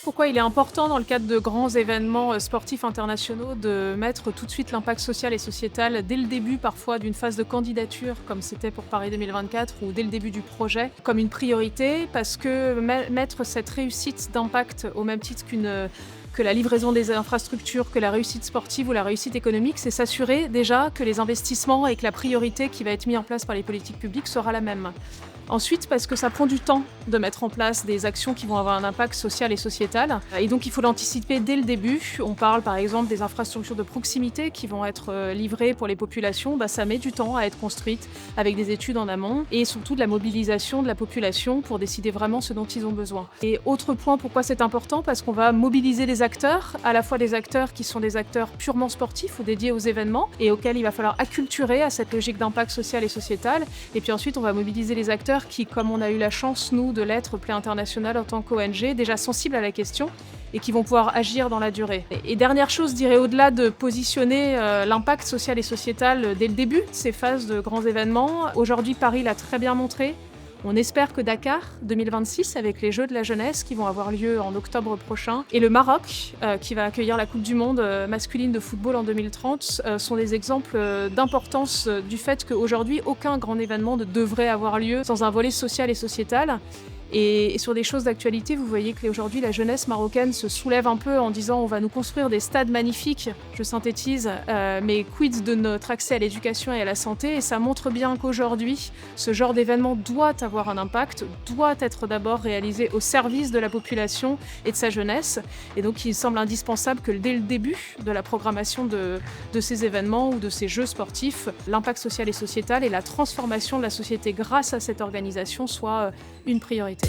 Pourquoi il est important dans le cadre de grands événements sportifs internationaux de mettre tout de suite l'impact social et sociétal dès le début parfois d'une phase de candidature comme c'était pour Paris 2024 ou dès le début du projet comme une priorité parce que mettre cette réussite d'impact au même titre que la livraison des infrastructures, que la réussite sportive ou la réussite économique, c'est s'assurer déjà que les investissements et que la priorité qui va être mise en place par les politiques publiques sera la même. Ensuite, parce que ça prend du temps de mettre en place des actions qui vont avoir un impact social et sociétal. Et donc, il faut l'anticiper dès le début. On parle par exemple des infrastructures de proximité qui vont être livrées pour les populations. Ça met du temps à être construite avec des études en amont et surtout de la mobilisation de la population pour décider vraiment ce dont ils ont besoin. Et autre point, pourquoi c'est important? Parce qu'on va mobiliser des acteurs, à la fois des acteurs qui sont des acteurs purement sportifs ou dédiés aux événements et auxquels il va falloir acculturer à cette logique d'impact social et sociétal. Et puis ensuite, on va mobiliser les acteurs qui, comme on a eu la chance, nous, de l'être au plan international en tant qu'ONG, déjà sensibles à la question et qui vont pouvoir agir dans la durée. Et dernière chose, je dirais, au-delà de positionner l'impact social et sociétal dès le début de ces phases de grands événements, aujourd'hui, Paris l'a très bien montré. On espère que Dakar 2026, avec les Jeux de la jeunesse qui vont avoir lieu en octobre prochain, et le Maroc, qui va accueillir la Coupe du Monde masculine de football en 2030, sont des exemples d'importance du fait qu'aujourd'hui, aucun grand événement ne devrait avoir lieu sans un volet social et sociétal. Et sur des choses d'actualité, vous voyez qu'aujourd'hui, la jeunesse marocaine se soulève un peu en disant on va nous construire des stades magnifiques, je synthétise, mais quid de notre accès à l'éducation et à la santé? Et ça montre bien qu'aujourd'hui, ce genre d'événement doit avoir un impact, doit être d'abord réalisé au service de la population et de sa jeunesse. Et donc, il semble indispensable que dès le début de la programmation de ces événements ou de ces jeux sportifs, l'impact social et sociétal et la transformation de la société grâce à cette organisation soit une priorité.